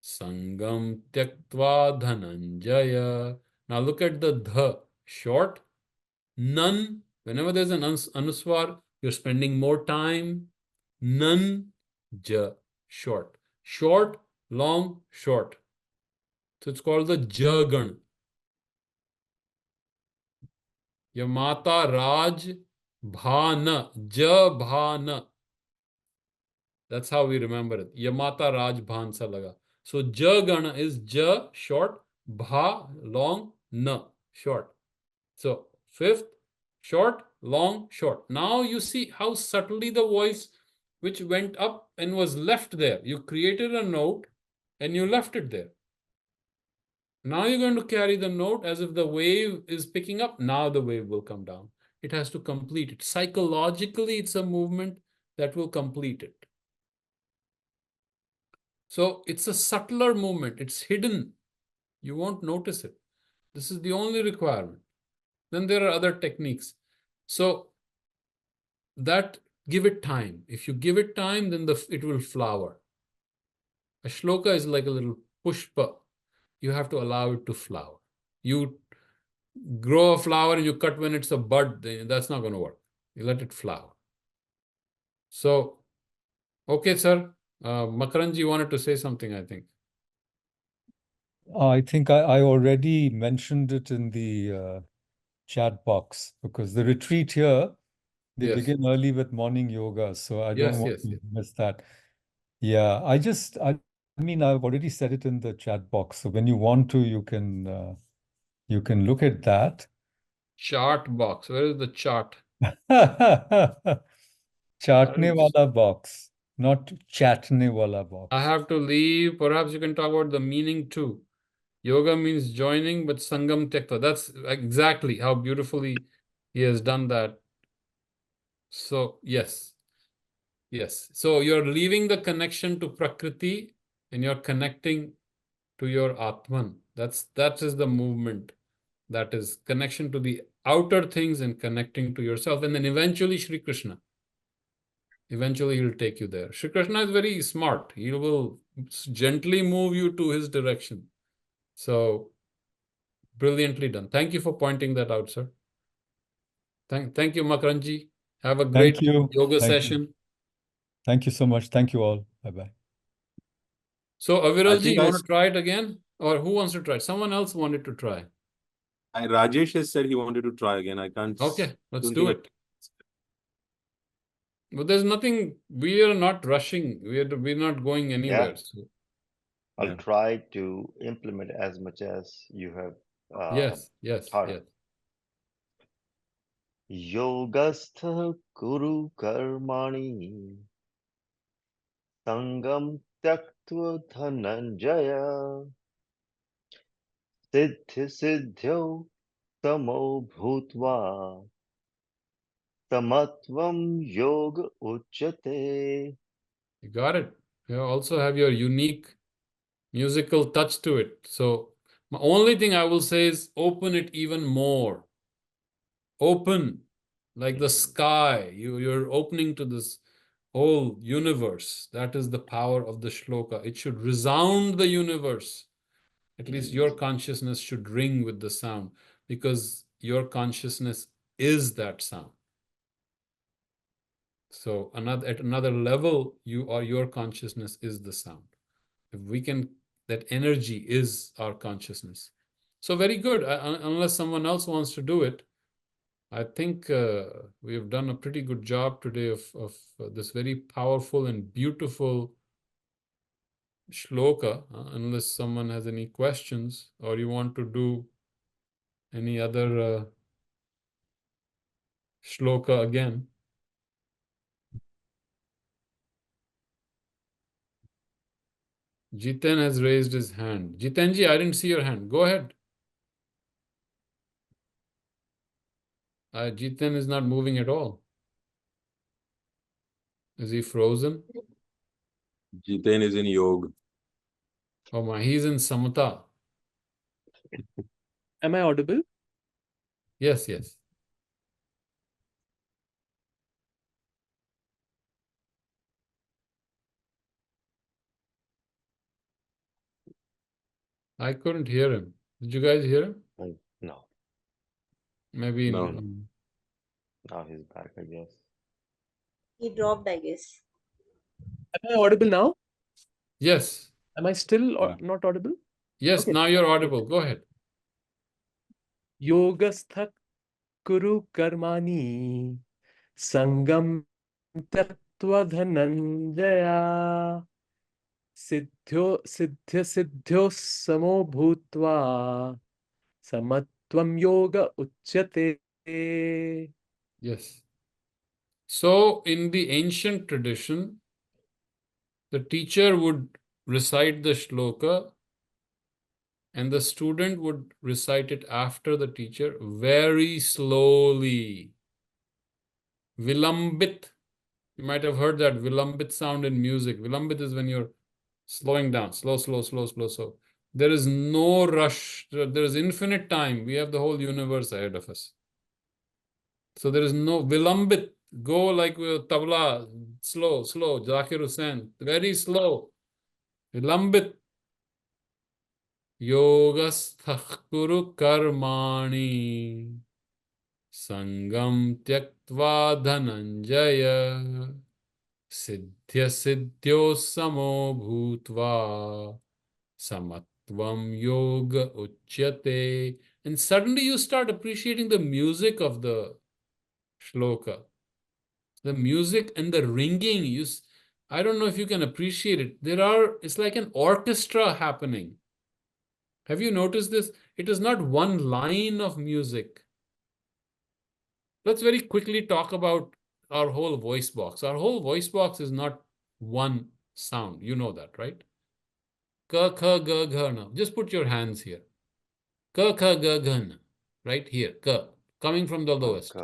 [SPEAKER 1] Sangam tyaktva dhananjaya. Now look at the dha, short. None, whenever there's an anuswar, you're spending more time. None, ja, short. Short, long, short. So it's called the jagan. Yamata Raj Bhana, ja bhana. That's how we remember it. Yamata Raj Bhansa Laga. So jagana is ja, short, bha, long, na, short. So fifth, short, long, short. Now you see how subtly the voice which went up and was left there. You created a note and you left it there. Now you're going to carry the note as if the wave is picking up. Now the wave will come down. It has to complete it. Psychologically, it's a movement that will complete it. So it's a subtler movement. It's hidden. You won't notice it. This is the only requirement. Then there are other techniques. So that give it time. If you give it time, then it will flower. A shloka is like a little pushpa. You have to allow it to flower. You grow a flower and you cut when it's a bud, that's not going to work. You let it flower. So, okay, sir. Makaranji wanted to say something, I think.
[SPEAKER 8] I think I already mentioned it in the chat box, because the retreat here, they
[SPEAKER 1] Yes.
[SPEAKER 8] begin early with morning yoga. So I
[SPEAKER 1] Yes,
[SPEAKER 8] don't want
[SPEAKER 1] yes,
[SPEAKER 8] to
[SPEAKER 1] yes.
[SPEAKER 8] miss that. Yeah, I mean, I've already said it in the chat box. So when you want to, you can look at that.
[SPEAKER 1] Chart box. Where is the chart?
[SPEAKER 8] Chaatne wala box, not chatne wala box.
[SPEAKER 1] I have to leave. Perhaps you can talk about the meaning too. Yoga means joining, but Sangam Tyakta. That's exactly how beautifully he has done that. So, yes. Yes. So you're leaving the connection to Prakriti and you're connecting to your Atman. That is the movement. That is connection to the outer things and connecting to yourself. And then eventually Sri Krishna. Eventually he'll take you there. Sri Krishna is very smart. He will gently move you to his direction. So brilliantly done. Thank you for pointing that out, sir. Thank you, Makaranji. Have a great yoga session.
[SPEAKER 8] Thank you so much. Thank you all. Bye-bye.
[SPEAKER 1] So Aviralji, you want to try it again? Or who wants to try it? Someone else wanted to try.
[SPEAKER 5] Rajesh has said he wanted to try again. I can't.
[SPEAKER 1] Okay, let's do it. But there's nothing, we are not rushing. We're not going anywhere.
[SPEAKER 2] Yeah.
[SPEAKER 1] So,
[SPEAKER 2] I'll try to implement as much as you have
[SPEAKER 1] yes.
[SPEAKER 2] taught. Yogastha kuru karmani sangam tyaktva dhananjaya siddhi siddhyo samo bhutva samatvam yoga uchyate.
[SPEAKER 1] You got it. You also have your unique musical touch to it. So my only thing I will say is open it even more. Open like the sky. You're opening to this whole universe. That is the power of the shloka. It should resound the universe. At least your consciousness should ring with the sound, because your consciousness is that sound. So at another level, your consciousness is the sound. If we can, that energy is our consciousness. So very good. Unless someone else wants to do it, I think we have done a pretty good job today of this very powerful and beautiful shloka. Unless someone has any questions or you want to do any other shloka again. Jiten has raised his hand. Jitenji, I didn't see your hand. Go ahead. Jiten is not moving at all. Is he frozen?
[SPEAKER 5] Jiten is in yoga.
[SPEAKER 1] Oh my, he's in samatha.
[SPEAKER 9] Am I audible?
[SPEAKER 1] Yes, yes. I couldn't hear him. Did you guys hear him?
[SPEAKER 2] No,
[SPEAKER 1] Maybe
[SPEAKER 5] No.
[SPEAKER 2] now he's back, I guess.
[SPEAKER 4] He dropped, I guess.
[SPEAKER 9] Am I audible now?
[SPEAKER 1] Yes.
[SPEAKER 9] Am I still
[SPEAKER 5] Yeah.
[SPEAKER 9] not audible?
[SPEAKER 1] Yes,
[SPEAKER 9] Okay.
[SPEAKER 1] now you're audible. Go ahead.
[SPEAKER 9] Yogastha kuru karmani sangam tattva dhananjaya siddhyo samo bhutva samatvam yoga uchyate.
[SPEAKER 1] Yes. So in the ancient tradition, the teacher would recite the shloka and the student would recite it after the teacher very slowly. Vilambit. You might have heard that vilambit sound in music. Vilambit is when you're slowing down. Slow, slow, slow, slow, slow. There is no rush. There is infinite time. We have the whole universe ahead of us. So there is no vilambit. Go like tabla, slow, slow. Zakir Hussain, very slow. Vilambit. Yogasthah kuru karmani sangam tyaktva dhananjaya siddhya siddhyo samo bhutva samatvam yoga uchyate. And suddenly you start appreciating the music of the shloka. The music and the ringing, I don't know if you can appreciate it. It's like an orchestra happening. Have you noticed this? It is not one line of music. Let's very quickly talk about our whole voice box. Our whole voice box is not one sound. You know that, right? Ka, kha, ga, gha, na. Just put your hands here. Ka, kha, ga, gha, na. Right here. Ka. Coming from the lowest.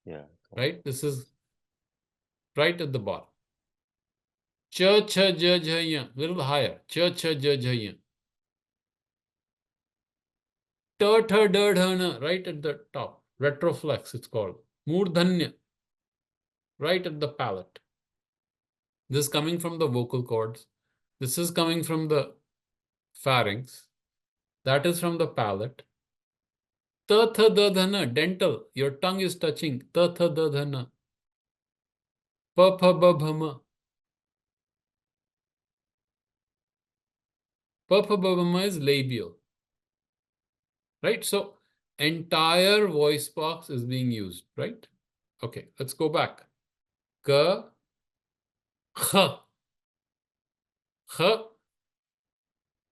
[SPEAKER 2] Yeah.
[SPEAKER 1] Right? This is right at the bottom. Cha, cha, ja, ja, ya. Little higher. Cha, cha, ja, ja, ya. Ta, tha, da, dha, na. Right at the top. Retroflex, it's called. Murdhanya. Right at the palate. This is coming from the vocal cords. This is coming from the pharynx. That is from the palate. Ta, tha, da, dha, na. Dental. Your tongue is touching. Ta, tha, da, dha, na. Pa, pha, ba, bha, ma. Pa, pha, ba, bha, ma is labial. Right? So entire voice box is being used, right? Okay, let's go back. Ka, kha, kha.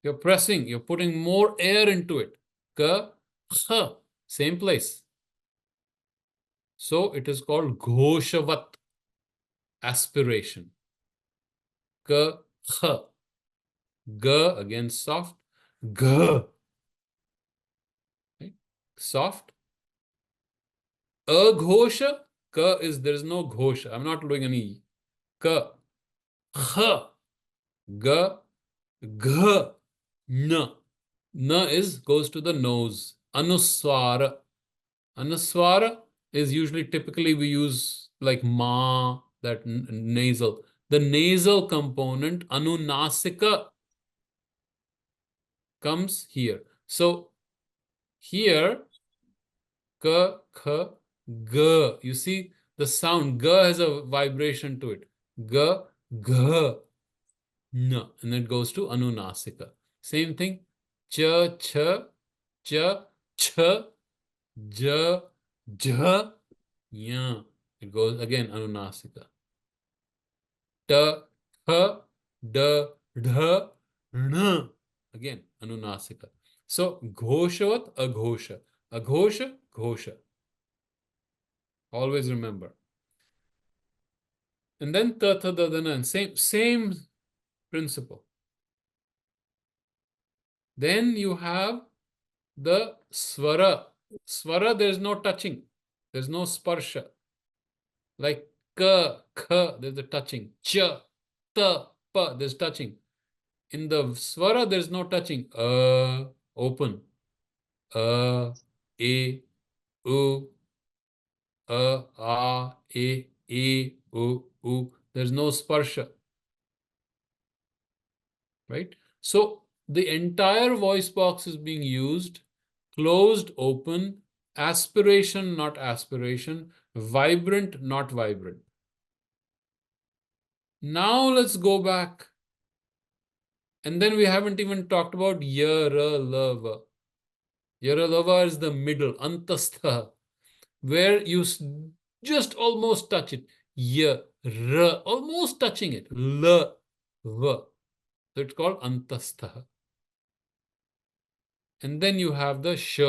[SPEAKER 1] You're pressing, you're putting more air into it. Ka, kha, same place. So it is called ghoshavat, aspiration. Ka, kha. Ga, again soft. Ga. Right? Soft. Aghosha, ka is, there is no ghosha. I'm not doing any ka. Kha, ga, gha, na. Na is goes to the nose. Anuswara. Anuswara is usually, typically we use like ma, that nasal. The nasal component, anunasika, comes here. So here, ka, kha, ga. You see the sound ga has a vibration to it. Ga, gha, na. And it goes to anunasika. Same thing. Cha, cha, cha, cha, ja, ja, ya. It goes again anunasika. Ta, ha, da, dha, na. Again anunasika. So ghoshavat, aghosha. Aghosha, ghosha. Always remember. And then ta, tha, da, da, na. And same principle. Then you have the swara. Swara, there's no touching. There's no sparsha. Like ka, kha, there's the touching. Cha, ta, pa, there's touching. In the swara, there's no touching. Open. E, u, e, u. There's no sparsha. Right? So the entire voice box is being used, closed, open, aspiration, not aspiration, vibrant, not vibrant. Now let's go back. And then we haven't even talked about yaralava. Yaralava is the middle, antastha, where you just almost touch it. Almost touching it. La, va. So it's called antastha. And then you have the sh,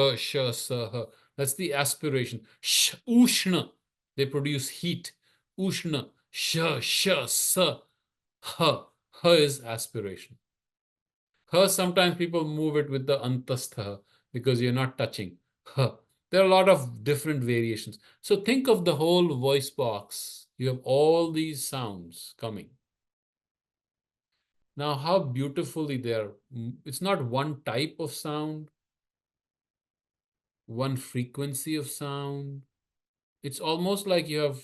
[SPEAKER 1] sa. That's the aspiration. Ushna. They produce heat. Ushna. Sh, sa. Ha. Ha is aspiration. Ha, sometimes people move it with the antastha because you're not touching. Ha. There are a lot of different variations. So think of the whole voice box. You have all these sounds coming. Now, how beautifully they are. It's not one type of sound, one frequency of sound. It's almost like you have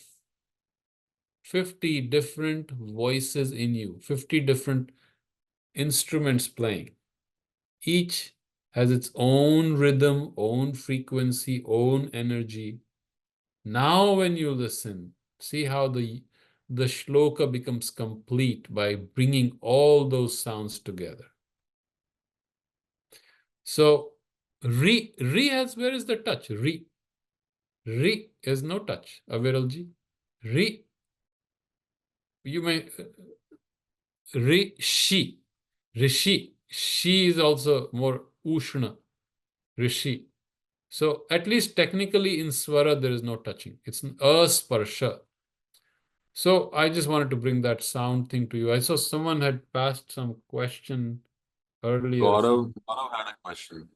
[SPEAKER 1] 50 different voices in you, 50 different instruments playing. Each has its own rhythm, own frequency, own energy. Now when you listen, see how the shloka becomes complete by bringing all those sounds together. So re has, where is the touch? Re is no touch. Aviralji. Re, you may rishi. Rishi. She is also more ushna. Rishi. So at least technically in swara there is no touching. It's an asparsha. So I just wanted to bring that sound thing to you. I saw someone had passed some question earlier.
[SPEAKER 5] Gaurav had a question.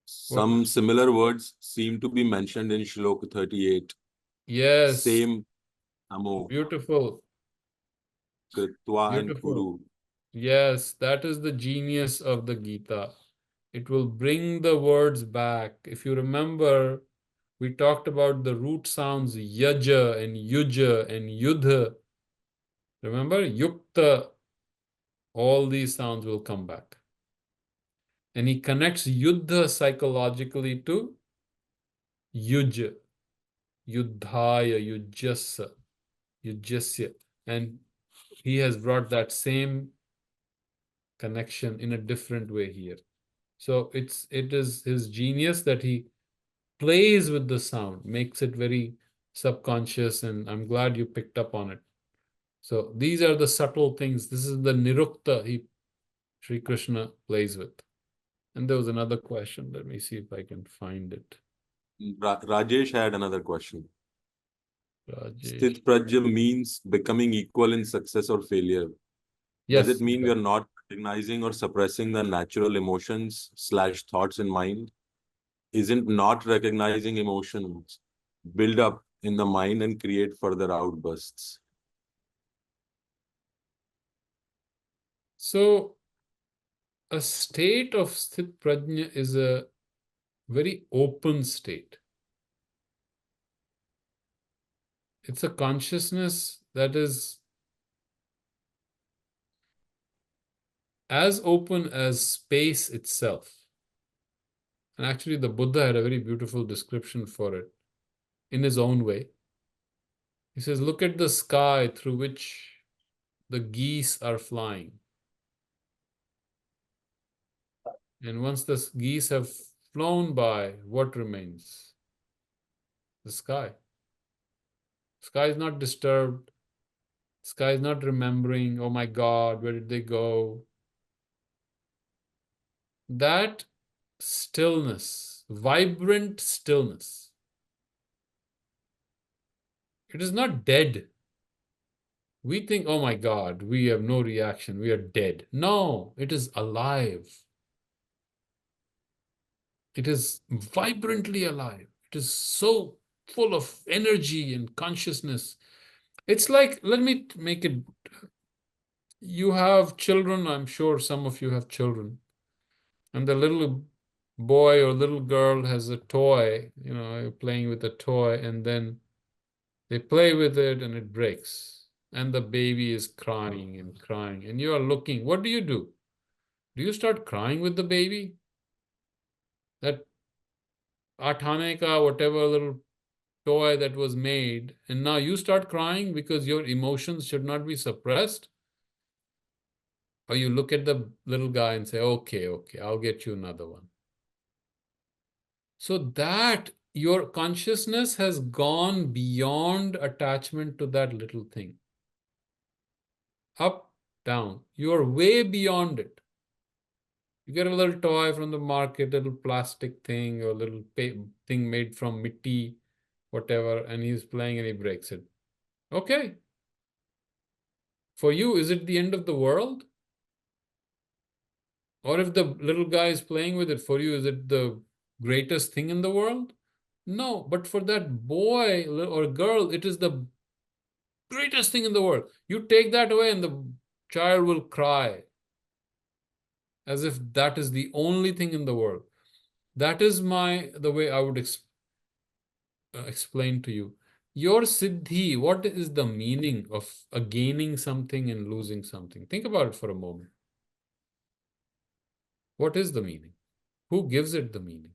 [SPEAKER 5] Some similar words seem to be mentioned in Shloka 38.
[SPEAKER 1] Yes.
[SPEAKER 5] Same Namo,
[SPEAKER 1] Beautiful.
[SPEAKER 5] Kritva and
[SPEAKER 1] Beautiful.
[SPEAKER 5] Kuru.
[SPEAKER 1] Yes, that is the genius of the Gita. It will bring the words back. If you remember, we talked about the root sounds yaja and yuja and yudha. Remember? Yukta. All these sounds will come back. And he connects yuddha psychologically to yuja, yuddhaya, yujjasa, yujjasya. And he has brought that same connection in a different way here. So it is his genius that he plays with the sound, makes it very subconscious, and I'm glad you picked up on it. So these are the subtle things. This is the nirukta Sri Krishna plays with. And there was another question. Let me see if I can find it.
[SPEAKER 5] Rajesh had another question.
[SPEAKER 1] Rajesh.
[SPEAKER 5] Sthit Prajya means becoming equal in success or failure.
[SPEAKER 1] Yes.
[SPEAKER 5] Does it mean we are not recognizing or suppressing the natural emotions / thoughts in mind? Isn't not recognizing emotions build up in the mind and create further outbursts?
[SPEAKER 1] So a state of sthit prajna is a very open state. It's a consciousness that is as open as space itself. And actually, the Buddha had a very beautiful description for it in his own way. He says, look at the sky through which the geese are flying. And once the geese have flown by, what remains? The sky. Sky is not disturbed. Sky is not remembering, oh my God, where did they go? That stillness, vibrant stillness, it is not dead. We think, oh my God, we have no reaction, we are dead. No, it is alive. It is vibrantly alive. It is so full of energy and consciousness. It's like, let me make it, you have children, I'm sure some of you have children, and the little boy or little girl has a toy, you're playing with a toy, and then they play with it and it breaks. And the baby is crying and crying, and you are looking. What do? Do you start crying with the baby? That Athane ka, whatever little toy that was made, and now you start crying because your emotions should not be suppressed? Or you look at the little guy and say, okay, I'll get you another one. So that your consciousness has gone beyond attachment to that little thing. Up, down. You are way beyond it. You get a little toy from the market, a little plastic thing, or a little thing made from mitti, whatever, and he's playing and he breaks it. Okay. For you, is it the end of the world? Or if the little guy is playing with it, for you, is it the greatest thing in the world? No, but for that boy or girl, it is the greatest thing in the world. You take that away and the child will cry as if that is the only thing in the world. That is the way I would explain to you. Your siddhi, what is the meaning of gaining something and losing something? Think about it for a moment. What is the meaning? Who gives it the meaning?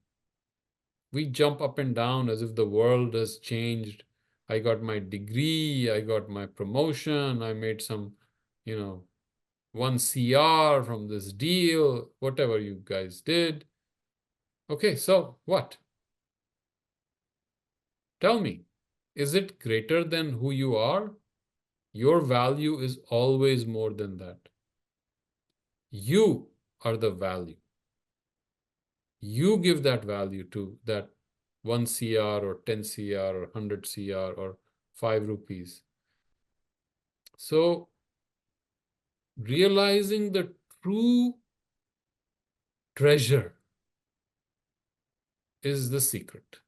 [SPEAKER 1] We jump up and down as if the world has changed. I got my degree, I got my promotion, I made some, 1 CR from this deal, whatever you guys did. Okay, so what? Tell me, is it greater than who you are? Your value is always more than that. You are the value. You give that value to that 1 CR or 10 CR or 100 CR or 5 rupees. So, realizing the true treasure is the secret.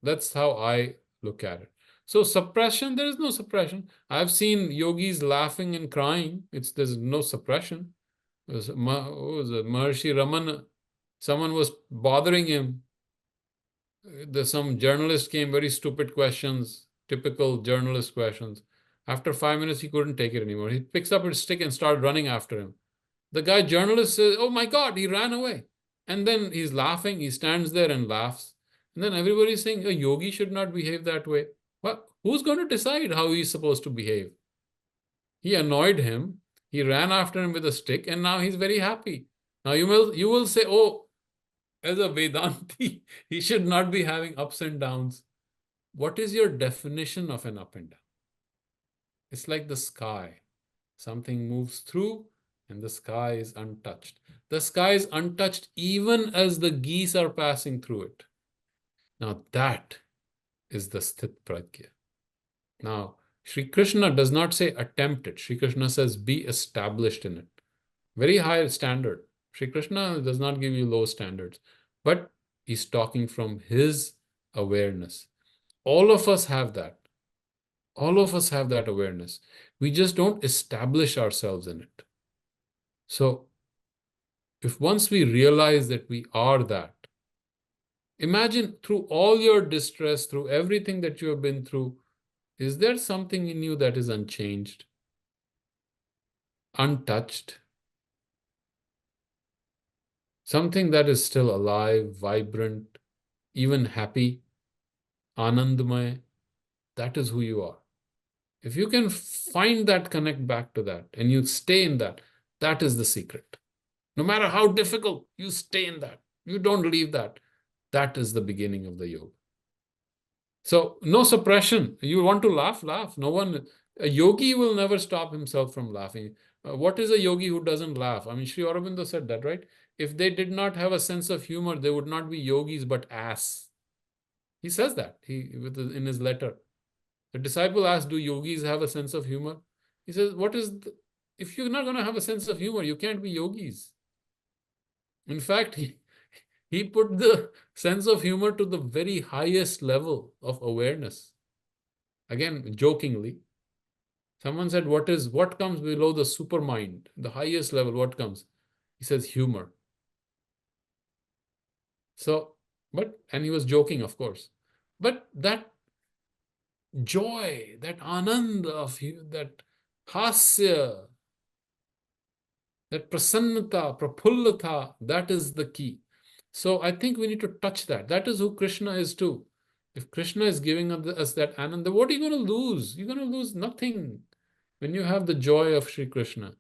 [SPEAKER 1] That's how I look at it. So suppression, there is no suppression. I've seen yogis laughing and crying. There's no suppression. Maharshi Ramana, someone was bothering him. Some journalist came, very stupid questions, typical journalist questions. After 5 minutes, he couldn't take it anymore. He picks up his stick and started running after him. The guy journalist says, oh my God, he ran away. And then he's laughing. He stands there and laughs. And then everybody's saying a yogi should not behave that way. Well, who's going to decide how he's supposed to behave? He annoyed him. He ran after him with a stick, and now he's very happy. Now you will say, oh, as a Vedanti, he should not be having ups and downs. What is your definition of an up and down? It's like the sky. Something moves through and the sky is untouched. The sky is untouched even as the geese are passing through it. Now that is the sthit prajna. Now, Sri Krishna does not say attempt it. Sri Krishna says be established in it. Very high standard. Sri Krishna does not give you low standards. But He's talking from his awareness. All of us have that. All of us have that awareness. We just don't establish ourselves in it. So if once we realize that we are that, imagine through all your distress, through everything that you have been through, is there something in you that is unchanged, untouched? Something that is still alive, vibrant, even happy, anandamay? That is who you are. If you can find that, connect back to that, and you stay in that, that is the secret. No matter how difficult, you stay in that. You don't leave that. That is the beginning of the yoga. So no suppression. You want to laugh, laugh. No one, a yogi will never stop himself from laughing. What is a yogi who doesn't laugh? I mean, Sri Aurobindo said that, right? If they did not have a sense of humor, they would not be yogis but ass. He says that in his letter. The disciple asked, do yogis have a sense of humor? He says, if you're not going to have a sense of humor, you can't be yogis. In fact, he put the sense of humor to the very highest level of awareness. Again, jokingly, someone said, what comes below the supermind, the highest level, what comes? He says, humor. So, and he was joking, of course. But that joy, that anand of that hasya, that prasannata, prapullata, that is the key. So I think we need to touch that. That is who Krishna is too. If Krishna is giving us that ananda, what are you going to lose? You're going to lose nothing when you have the joy of Sri Krishna.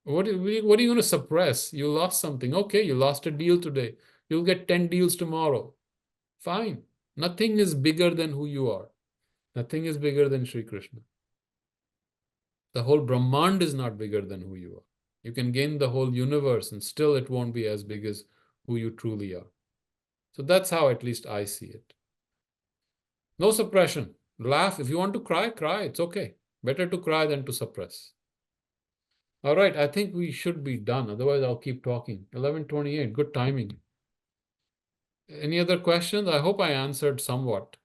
[SPEAKER 1] What are you going to suppress? You lost something. Okay, you lost a deal today. You'll get 10 deals tomorrow. Fine. Nothing is bigger than who you are. Nothing is bigger than Sri Krishna. The whole Brahmand is not bigger than who you are. You can gain the whole universe and still it won't be as big as who you truly are. So that's how at least I see it. No suppression. Laugh. If you want to cry, cry. It's okay. Better to cry than to suppress. All right, I think we should be done. Otherwise, I'll keep talking. 11:28. Good timing. Any other questions? I hope I answered somewhat.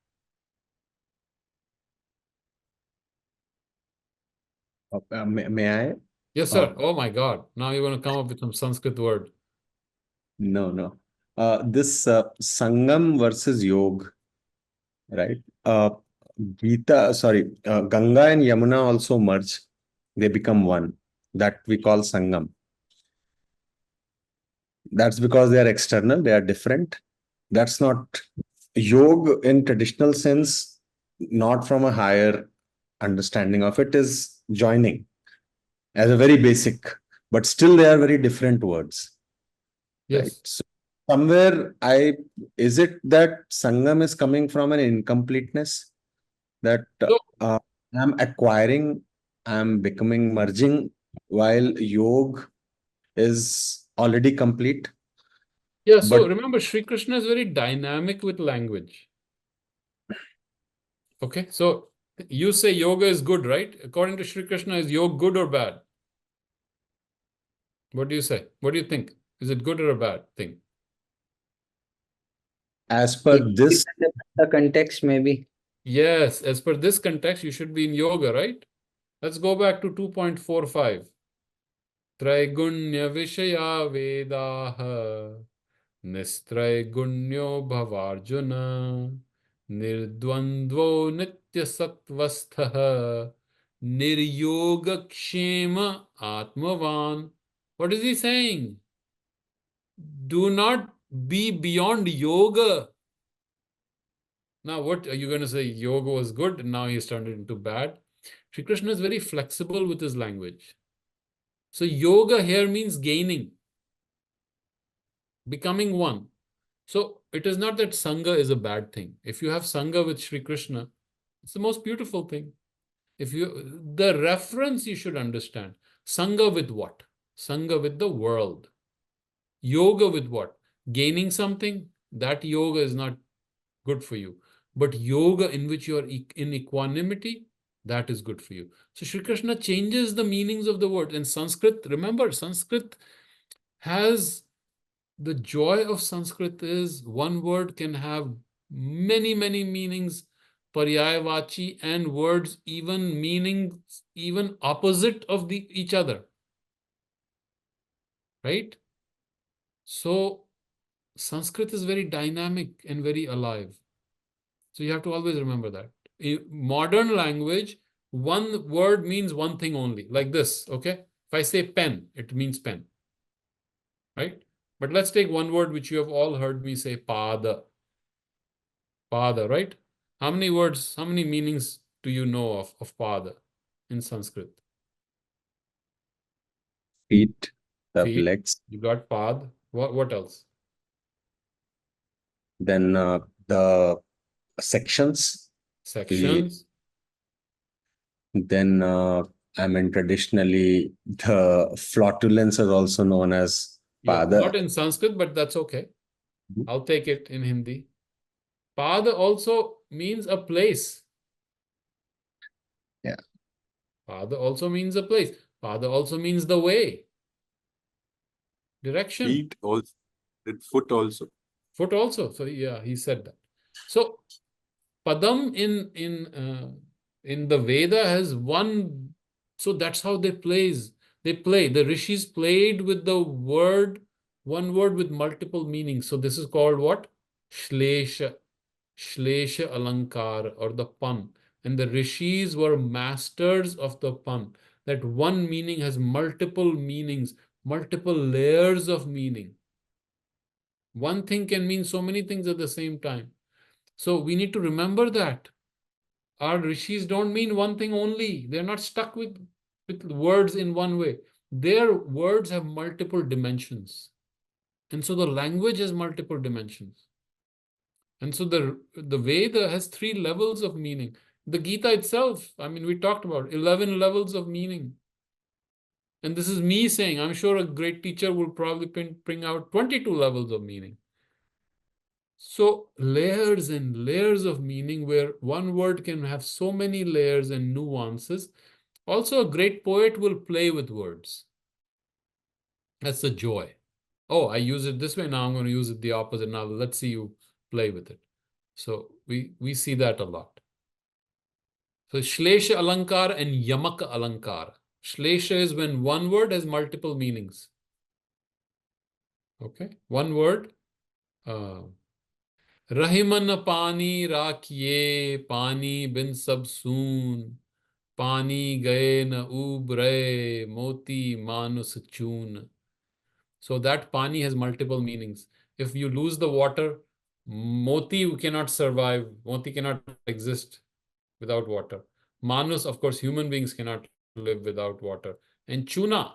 [SPEAKER 7] May I?
[SPEAKER 1] Yes, sir. Oh my God. Now you're going to come up with some Sanskrit word.
[SPEAKER 7] No. This Sangam versus Yog, right? Ganga and Yamuna also merge. They become one. That we call Sangam. That's because they are external, they are different. That's not yoga in traditional sense, not from a higher understanding of it, is joining as a very basic, but still they are very different words.
[SPEAKER 1] Yes.
[SPEAKER 7] Right? So somewhere is it that Sangam is coming from an incompleteness that I'm acquiring, I'm becoming merging, while yoga is already complete.
[SPEAKER 1] Yeah, so remember, Sri Krishna is very dynamic with language. Okay, so you say yoga is good, right? According to Sri Krishna, is yoga good or bad? What do you say? What do you think? Is it good or a bad thing?
[SPEAKER 7] As per this,
[SPEAKER 10] the context, maybe.
[SPEAKER 1] Yes, as per this context, you should be in yoga, right? Let's go back to 2.45. Traigunya Vishaya Vedaha Nistraigунyo Bhavarjuna Nirdvandvo Nitya Sattvastha Niryogakshema Atmavan. What is he saying? Do not be beyond yoga. Now, what are you going to say? Yoga was good, and now he's turned it into bad. Sri Krishna is very flexible with his language. So yoga here means gaining, becoming one. So it is not that Sangha is a bad thing. If you have Sangha with Sri Krishna, it's the most beautiful thing. The reference you should understand. Sangha with what? Sangha with the world. Yoga with what? Gaining something, that yoga is not good for you. But yoga in which you are in equanimity, that is good for you. So Sri Krishna changes the meanings of the word. In Sanskrit, remember, Sanskrit has the joy of Sanskrit is one word can have many, many meanings, paryayavachi, and words even meanings even opposite of each other, right? So Sanskrit is very dynamic and very alive. So you have to always remember that. In modern language, one word means one thing only, like this, okay? If I say pen, it means pen, right? But let's take one word which you have all heard me say, pada. Pada, right? How many words, how many meanings do you know of pada in Sanskrit?
[SPEAKER 7] Feet, the
[SPEAKER 1] Feet,
[SPEAKER 7] legs.
[SPEAKER 1] you got pad. What else?
[SPEAKER 7] Then the sections.
[SPEAKER 1] Sections.
[SPEAKER 7] Then I mean, traditionally, the flatulence is also known as
[SPEAKER 1] Yeah,
[SPEAKER 7] pada.
[SPEAKER 1] not in Sanskrit, but that's okay. I'll take it in Hindi. Pada also means a place.
[SPEAKER 7] Yeah.
[SPEAKER 1] Pada also means a place. Pada also means the way, direction.
[SPEAKER 5] Feet also, foot also.
[SPEAKER 1] Foot also. So yeah, he said that. So Padam in the Veda has one. So that's how they plays. They play. The rishis played with the word, one word with multiple meanings. So this is called what? Shlesha. Shlesha Alankar, or the pun. And the rishis were masters of the pun. That one meaning has multiple meanings, multiple layers of meaning. One thing can mean so many things at the same time. So we need to remember that. Our rishis don't mean one thing only. They're not stuck with words in one way. Their words have multiple dimensions. And so the language has multiple dimensions. And so the Veda has 3 levels of meaning. The Gita itself, I mean, we talked about 11 levels of meaning. And this is me saying, I'm sure a great teacher will probably bring out 22 levels of meaning. So layers and layers of meaning, where one word can have so many layers and nuances. Also, a great poet will play with words. That's the joy. Oh, I use it this way, now I'm going to use it the opposite. Now let's see you play with it. So we see that a lot. So Shlesha Alankar and Yamaka Alankar. Shlesha is when one word has multiple meanings. Okay, one word. Rahiman pani rakhiye, pani bin sab soon. Pani gaye na ubre, moti manus choon. So that pani has multiple meanings. If you lose the water, moti cannot survive. Moti cannot exist without water. Manus, of course, human beings cannot live without water. And chuna,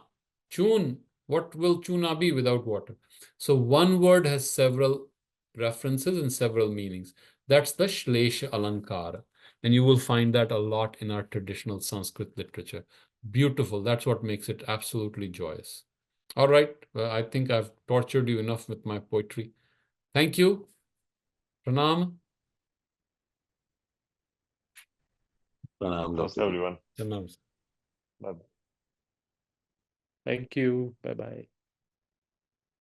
[SPEAKER 1] choon, what will chuna be without water? So one word has several references and several meanings. That's the Shlesha Alankara. And you will find that a lot in our traditional Sanskrit literature. Beautiful. That's what makes it absolutely joyous. All right. Well, I think I've tortured you enough with my poetry. Thank you. Pranam.
[SPEAKER 2] Thanks, everyone.
[SPEAKER 1] Pranam.
[SPEAKER 2] Bye.
[SPEAKER 9] Thank you. Bye bye.